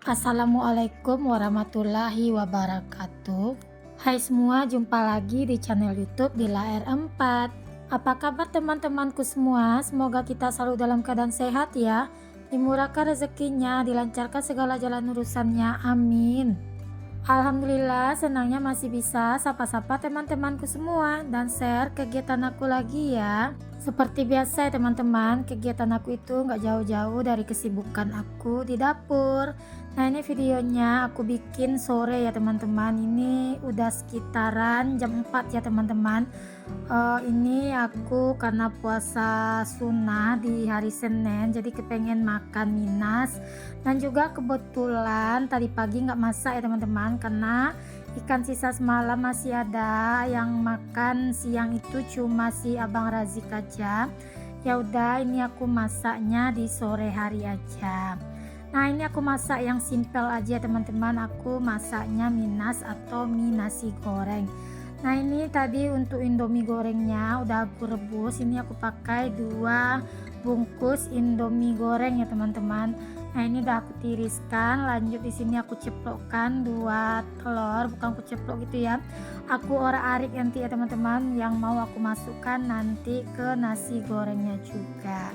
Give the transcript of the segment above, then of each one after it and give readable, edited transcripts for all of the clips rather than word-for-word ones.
Assalamualaikum warahmatullahi wabarakatuh. Hai semua, jumpa lagi di channel YouTube Dila R4. Apa kabar teman-temanku semua? Semoga kita selalu dalam keadaan sehat ya. Dimurahkan rezekinya, dilancarkan segala jalan urusannya. Amin. Alhamdulillah, senangnya masih bisa sapa-sapa teman-temanku semua dan share kegiatan aku lagi ya. Seperti biasa ya teman-teman, kegiatan aku itu nggak jauh-jauh dari kesibukan aku di dapur. Nah, ini videonya aku bikin sore ya teman-teman. Ini udah sekitaran jam 4 ya teman-teman. Ini aku karena puasa sunnah di hari Senin, jadi kepengen makan minas. Dan juga kebetulan tadi pagi nggak masak ya teman-teman, karena ikan sisa semalam masih ada. Yang makan siang itu cuma si Abang Razik aja. Ya udah, ini aku masaknya di sore hari aja. Nah, ini aku masak yang simple aja teman-teman. Aku masaknya minas atau mie nasi goreng. Nah, ini tadi untuk indomie gorengnya udah aku rebus. Ini aku pakai 2 bungkus indomie goreng ya teman-teman. Nah, ini udah aku tiriskan. Lanjut di sini aku ceplokkan 2 telur, bukan aku ceplok gitu ya. Aku orak-arik nanti ya teman-teman, yang mau aku masukkan nanti ke nasi gorengnya juga.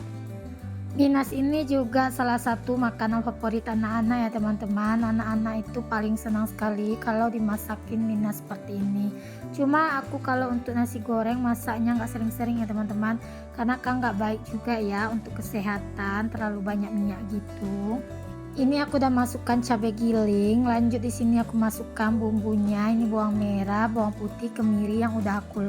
Minas ini juga salah satu makanan favorit anak-anak ya teman-teman. Anak-anak itu paling senang sekali kalau dimasakin minas seperti ini. Cuma aku kalau untuk nasi goreng masaknya nggak sering-sering ya teman-teman, karena kan nggak baik juga ya untuk kesehatan terlalu banyak minyak gitu. Ini aku udah masukkan cabai giling. Lanjut di sini aku masukkan bumbunya. Ini bawang merah, bawang putih, kemiri yang udah aku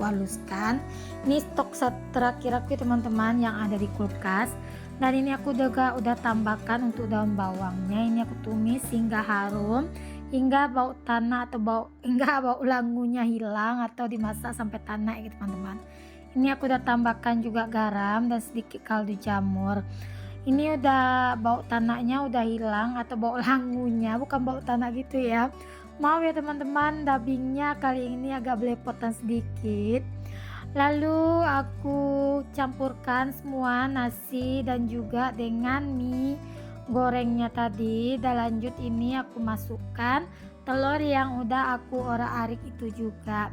haluskan. Ini stok terakhir aku teman-teman yang ada di kulkas. Dan ini aku juga udah tambahkan untuk daun bawangnya. Ini aku tumis hingga harum, hingga bau tanah atau bau langunya hilang atau dimasak sampai tanah ya teman-teman. Ini aku udah tambahkan juga garam dan sedikit kaldu jamur. Ini udah bau tanahnya udah hilang atau bau langunya, bukan bau tanah gitu ya. Maaf ya teman-teman, dubbingnya kali ini agak belepotan sedikit. Lalu aku campurkan semua nasi dan juga dengan mie gorengnya tadi. Dan lanjut ini aku masukkan telur yang udah aku orak-arik itu juga.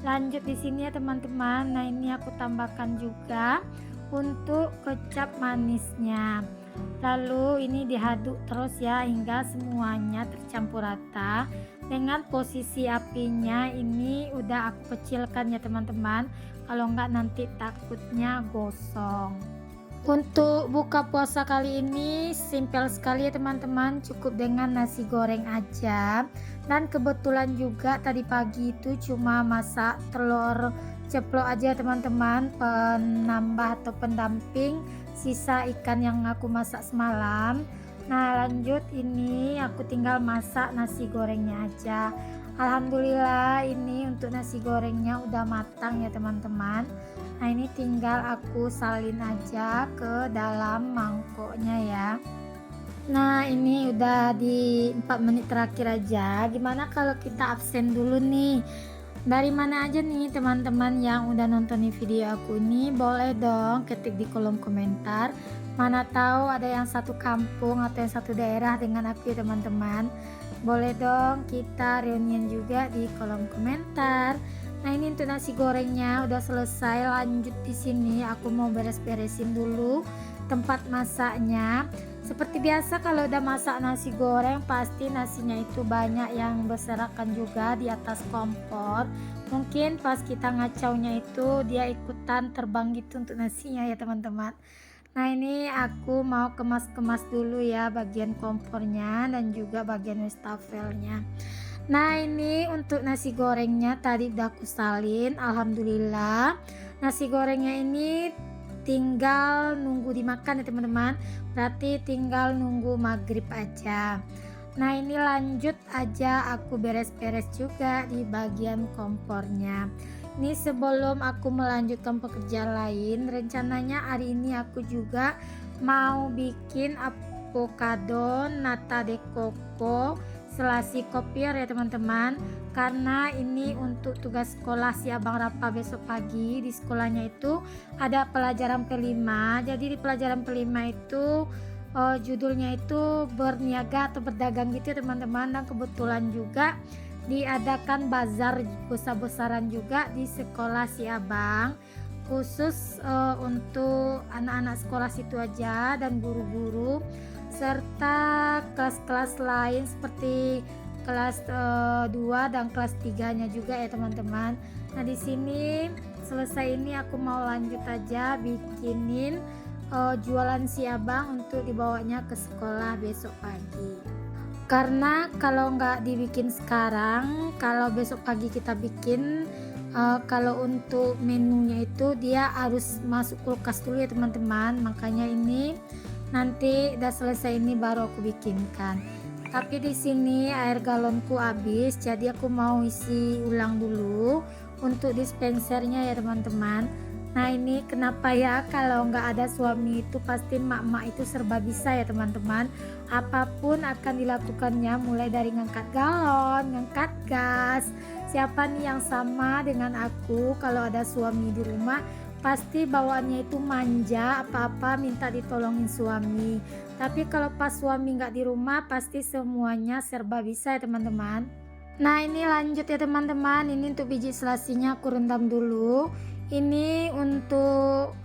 Lanjut di sini ya teman-teman. Nah, ini aku tambahkan juga untuk kecap manisnya. Lalu ini diaduk terus ya hingga semuanya tercampur rata. Dengan posisi apinya ini udah aku kecilkan ya teman-teman, kalau enggak nanti takutnya gosong. Untuk buka puasa kali ini simpel sekali ya teman-teman, cukup dengan nasi goreng aja. Dan kebetulan juga tadi pagi itu cuma masak telur ceplok aja teman-teman, penambah atau pendamping sisa ikan yang aku masak semalam. Nah, lanjut ini aku tinggal masak nasi gorengnya aja. Alhamdulillah ini untuk nasi gorengnya udah matang ya teman-teman. Nah, ini tinggal aku salin aja ke dalam mangkoknya ya. Nah, ini udah di 4 menit terakhir aja. Gimana kalau kita absen dulu nih? Dari mana aja nih teman-teman yang udah nontonin video aku ini? Boleh dong ketik di kolom komentar. Mana tahu ada yang satu kampung atau yang satu daerah dengan aku ya teman-teman. Boleh dong kita reunian juga di kolom komentar. Nah, ini untuk nasi gorengnya udah selesai. Lanjut di sini aku mau beres-beresin dulu tempat masaknya. Seperti biasa kalau udah masak nasi goreng pasti nasinya itu banyak yang berserakan juga di atas kompor. Mungkin pas kita ngacaunya itu dia ikutan terbang gitu untuk nasinya ya teman-teman. Nah, ini aku mau kemas-kemas dulu ya bagian kompornya dan juga bagian wastafelnya. Nah, ini untuk nasi gorengnya tadi udah aku salin. Alhamdulillah nasi gorengnya ini tinggal nunggu dimakan ya teman-teman, berarti tinggal nunggu maghrib aja. Nah, ini lanjut aja aku beres-beres juga di bagian kompornya. Ini sebelum aku melanjutkan pekerjaan lain, rencananya hari ini aku juga mau bikin avocado nata de coco selasi kopior ya teman-teman, karena ini untuk tugas sekolah si Abang Rapa besok pagi. Di sekolahnya itu ada pelajaran P5, jadi di pelajaran P5 itu judulnya itu berniaga atau berdagang gitu ya teman-teman. Dan kebetulan juga diadakan bazar besar-besaran juga di sekolah si abang, khusus untuk anak-anak sekolah situ aja dan guru-guru serta kelas-kelas lain seperti kelas 2 dan kelas 3-nya juga ya teman-teman. Nah, di sini selesai ini aku mau lanjut aja bikinin jualan si abang untuk dibawanya ke sekolah besok pagi. Karena kalau nggak dibikin sekarang, kalau besok pagi kita bikin, kalau untuk menunya itu dia harus masuk kulkas dulu ya teman-teman. Makanya ini nanti udah selesai ini baru aku bikinkan. Tapi di sini air galonku habis, jadi aku mau isi ulang dulu untuk dispensernya ya teman-teman. Nah, ini kenapa ya, kalau nggak ada suami itu pasti mak-mak itu serba bisa ya teman-teman. Apapun akan dilakukannya, mulai dari ngangkat galon, ngangkat gas. Siapa nih yang sama dengan aku, kalau ada suami di rumah pasti bawaannya itu manja, apa-apa minta ditolongin suami. Tapi kalau pas suami nggak di rumah pasti semuanya serba bisa ya teman-teman. Nah, ini lanjut ya teman-teman. Ini untuk biji selasinya aku rendam dulu. Ini untuk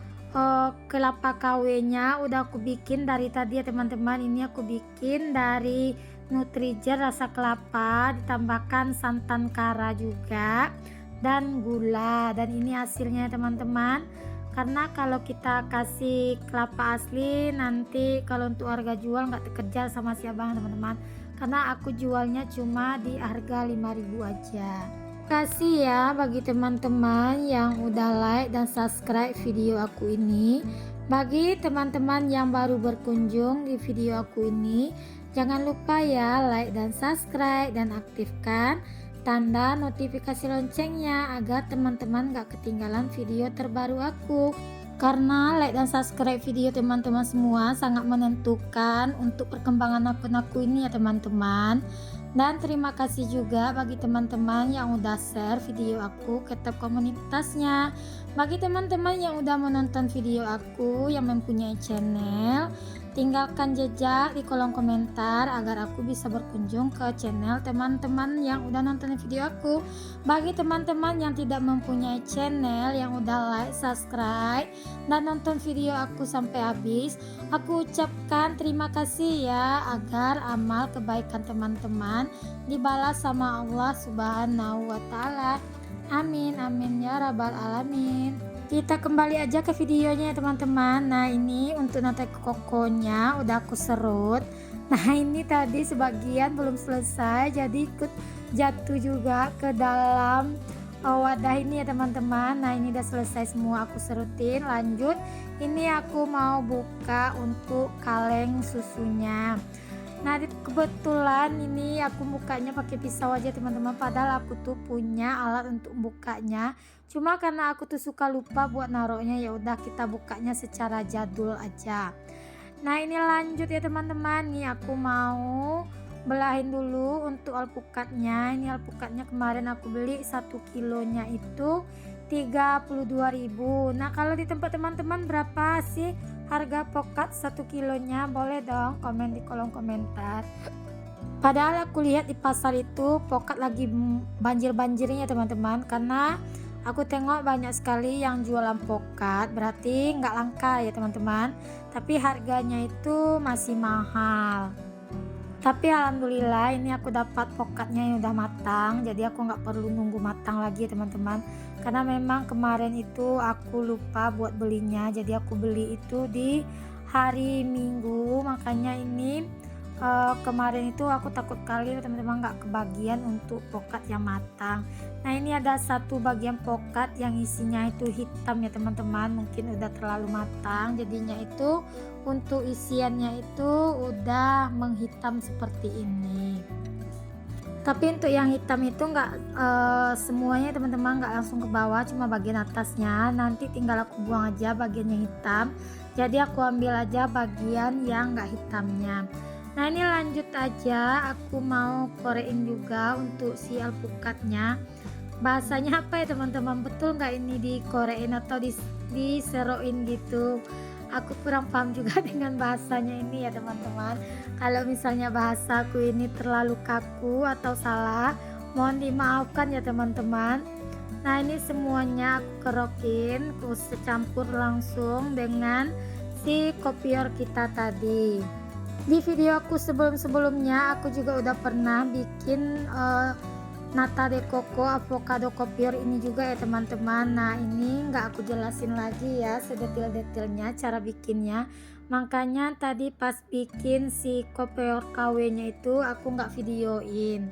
kelapa KW-nya udah aku bikin dari tadi ya teman-teman. Ini aku bikin dari Nutrigen rasa kelapa, ditambahkan santan kara juga dan gula. Dan ini hasilnya ya teman-teman. Karena kalau kita kasih kelapa asli, nanti kalau untuk harga jual nggak terkejar sama si abang teman-teman. Karena aku jualnya cuma di harga 5.000 aja. Kasih ya bagi teman-teman yang udah like dan subscribe video aku ini. Bagi teman-teman yang baru berkunjung di video aku ini, jangan lupa ya like dan subscribe dan aktifkan tanda notifikasi loncengnya agar teman-teman gak ketinggalan video terbaru aku. Karena like dan subscribe video teman-teman semua sangat menentukan untuk perkembangan akun aku ini ya teman-teman. Dan terima kasih juga bagi teman-teman yang udah share video aku ke tab komunitasnya. Bagi teman-teman yang udah menonton video aku yang mempunyai channel, tinggalkan jejak di kolom komentar agar aku bisa berkunjung ke channel teman-teman yang udah nonton video aku. Bagi teman-teman yang tidak mempunyai channel, yang udah like, subscribe, dan nonton video aku sampai habis, aku ucapkan terima kasih ya, agar amal kebaikan teman-teman dibalas sama Allah Subhanahu wa Ta'ala. Amin amin ya rabbal alamin. Kita kembali aja ke videonya ya teman-teman. Nah, ini untuk nanti kokonya udah aku serut. Nah, ini tadi sebagian belum selesai, jadi ikut jatuh juga ke dalam wadah ini ya teman-teman. Nah, ini udah selesai semua aku serutin. Lanjut, ini aku mau buka untuk kaleng susunya. Nah, kebetulan ini aku bukanya pakai pisau aja teman-teman, padahal aku tuh punya alat untuk bukanya. Cuma karena aku tuh suka lupa buat naruhnya, ya udah kita bukanya secara jadul aja. Nah, ini lanjut ya teman-teman. Nih aku mau belahin dulu untuk alpukatnya. Ini alpukatnya kemarin aku beli 1 kilonya itu 32.000. Nah, kalau di tempat teman-teman berapa sih harga pokat 1 kilonya? Boleh dong komen di kolom komentar. Padahal aku lihat di pasar itu pokat lagi banjir-banjirnya teman-teman, karena aku tengok banyak sekali yang jualan pokat, berarti nggak langka ya teman-teman, tapi harganya itu masih mahal. Tapi alhamdulillah ini aku dapat pokatnya yang udah matang, jadi aku nggak perlu nunggu matang lagi teman-teman. Karena memang kemarin itu aku lupa buat belinya, jadi aku beli itu di hari Minggu. Makanya ini kemarin itu aku takut kali teman-teman nggak kebagian untuk pokat yang matang. Nah, ini ada satu bagian pokat yang isinya itu hitam ya teman-teman, mungkin udah terlalu matang, jadinya itu untuk isiannya itu udah menghitam seperti ini. Tapi untuk yang hitam itu nggak semuanya teman-teman, nggak langsung ke bawah, cuma bagian atasnya. Nanti tinggal aku buang aja bagian yang hitam, jadi aku ambil aja bagian yang nggak hitamnya. Nah, ini lanjut aja, aku mau korein juga untuk si alpukatnya. Bahasanya apa ya teman-teman, betul nggak ini dikorein atau diseroin gitu? aku kurang paham juga dengan bahasanya ini ya teman-teman. Kalau misalnya bahasaku ini terlalu kaku atau salah, mohon dimaafkan ya teman-teman. Nah ini semuanya aku kerokin, aku secampur langsung dengan si kopior kita tadi. Di video aku sebelum-sebelumnya aku juga udah pernah bikin nata de coco avocado kopior ini juga ya teman-teman. Nah ini nggak aku jelasin lagi ya sedetil-detilnya cara bikinnya, makanya tadi pas bikin si kopior KW nya itu aku nggak videoin.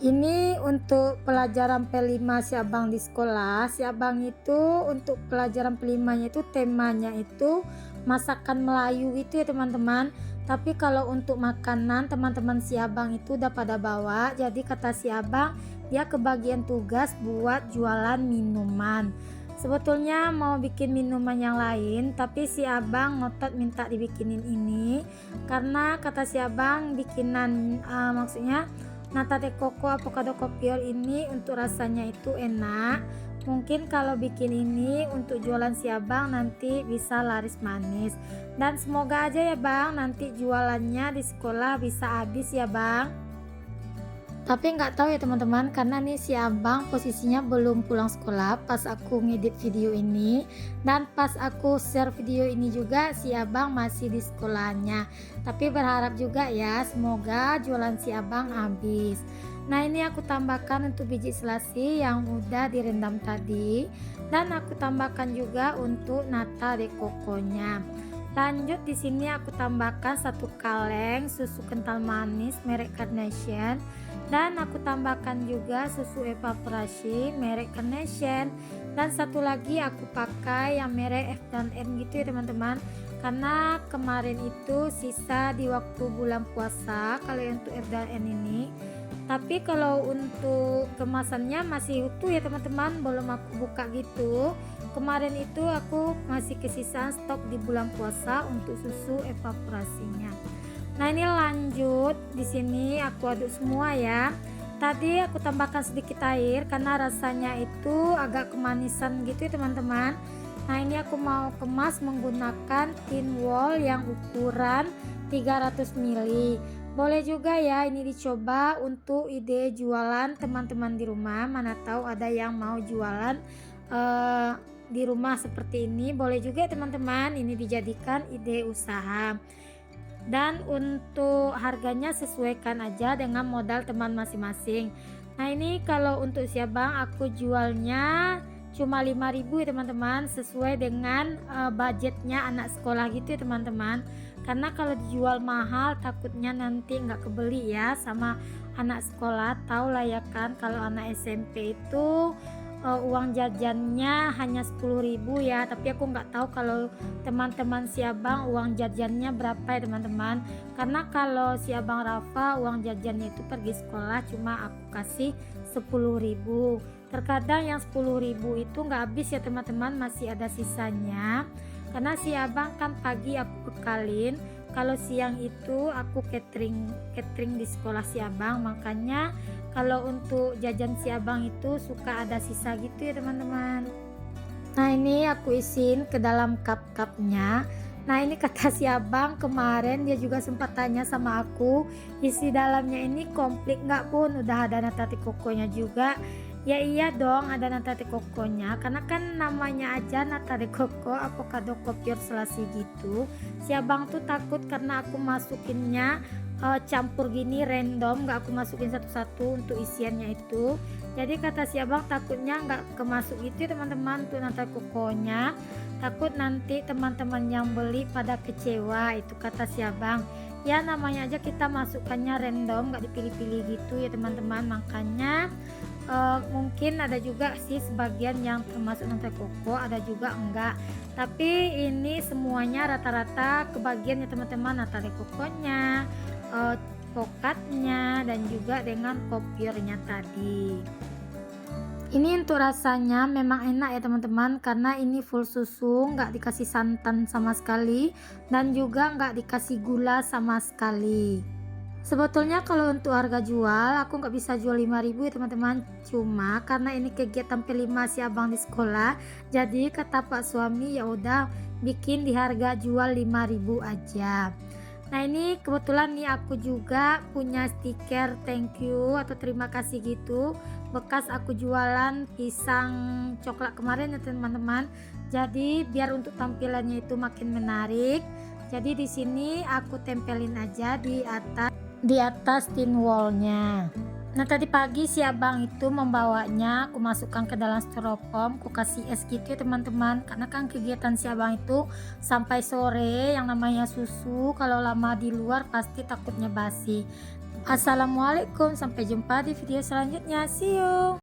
Ini untuk pelajaran P5 si abang di sekolah. Si abang itu untuk pelajaran P5 nya itu temanya itu masakan Melayu gitu ya teman-teman. Tapi kalau untuk makanan teman-teman si abang itu udah pada bawa. Jadi kata si abang dia kebagian tugas buat jualan minuman. Sebetulnya mau bikin minuman yang lain, tapi si abang ngotot minta dibikinin ini karena kata si abang bikinan maksudnya nata de coco avocado kopior ini untuk rasanya itu enak. Mungkin kalau bikin ini untuk jualan si abang nanti bisa laris manis. Dan semoga aja ya bang nanti jualannya di sekolah bisa habis ya bang. Tapi nggak tahu ya teman-teman karena nih si abang posisinya belum pulang sekolah pas aku ngedit video ini, dan pas aku share video ini juga si abang masih di sekolahnya. Tapi berharap juga ya semoga jualan si abang habis. Nah ini aku tambahkan untuk biji selasi yang udah direndam tadi, dan aku tambahkan juga untuk nata de coconya. Lanjut di sini aku tambahkan 1 kaleng susu kental manis merek Carnation, dan aku tambahkan juga susu evaporasi merek Carnation, dan satu lagi aku pakai yang merek F&N gitu ya teman-teman, karena kemarin itu sisa di waktu bulan puasa kalau yang untuk F&N ini. Tapi kalau untuk kemasannya masih utuh ya teman-teman, belum aku buka gitu. Kemarin itu aku masih kesisaan stok di bulan puasa untuk susu evaporasinya. Nah ini lanjut di sini aku aduk semua ya. Tadi aku tambahkan sedikit air karena rasanya itu agak kemanisan gitu ya teman-teman. Nah ini aku mau kemas menggunakan tin wall yang ukuran 300 ml. Boleh juga ya ini dicoba untuk ide jualan teman-teman di rumah. Mana tahu ada yang mau jualan di rumah seperti ini. Boleh juga teman-teman ini dijadikan ide usaha. Dan untuk harganya sesuaikan aja dengan modal teman masing-masing. Nah ini kalau untuk si abang aku jualnya cuma 5.000 ya teman-teman, sesuai dengan budgetnya anak sekolah gitu ya teman-teman. Karena kalau dijual mahal takutnya nanti nggak kebeli ya sama anak sekolah. Tahu lah ya kan kalau anak SMP itu uang jajannya hanya 10.000 ya, tapi aku nggak tahu kalau teman-teman si abang uang jajannya berapa ya teman-teman. Karena kalau si abang Rafa uang jajannya itu pergi sekolah cuma aku kasih 10.000. Terkadang yang 10.000 itu nggak habis ya teman-teman, masih ada sisanya. Karena si abang kan pagi aku bekalin, kalau siang itu aku catering di sekolah si abang, makanya kalau untuk jajan si abang itu suka ada sisa gitu ya teman-teman. Nah ini aku isiin ke dalam cup-cupnya. Nah ini kata si abang kemarin dia juga sempat tanya sama aku, isi dalamnya ini komplit nggak pun, udah ada nata de coconya juga. Ya iya dong ada nata de coconya, karena kan namanya aja nata de coco avocado kopior selasi gitu. Si abang tuh takut karena aku masukinnya campur gini random, nggak aku masukin satu-satu untuk isiannya itu. Jadi kata si abang takutnya nggak kemasuk gitu ya teman-teman untuk nata de coconya, takut nanti teman-teman yang beli pada kecewa, itu kata si abang. Ya namanya aja kita masukkannya random, nggak dipilih-pilih gitu ya teman-teman, makanya mungkin ada juga sih sebagian yang termasuk nata de coco, ada juga enggak, tapi ini semuanya rata-rata kebagian ya teman-teman, nata de coconya, coklatnya, dan juga dengan kopiornya tadi. Ini untuk rasanya memang enak ya teman-teman, karena ini full susu, nggak dikasih santan sama sekali, dan juga nggak dikasih gula sama sekali. Sebetulnya kalau untuk harga jual aku nggak bisa jual 5.000 ya teman-teman, cuma karena ini kegiatan P5 si abang di sekolah, jadi kata pak suami ya udah bikin di harga jual 5.000 aja. Nah ini kebetulan nih aku juga punya stiker thank you atau terima kasih gitu, bekas aku jualan pisang coklat kemarin ya teman-teman. Jadi biar untuk tampilannya itu makin menarik, jadi di sini aku tempelin aja di atas tin wallnya. Nah tadi pagi si abang itu membawanya, aku masukkan ke dalam styrofoam, aku kasih es gitu ya teman-teman, karena kan kegiatan si abang itu sampai sore, yang namanya susu kalau lama di luar pasti takutnya basi. Assalamualaikum, sampai jumpa di video selanjutnya, see you.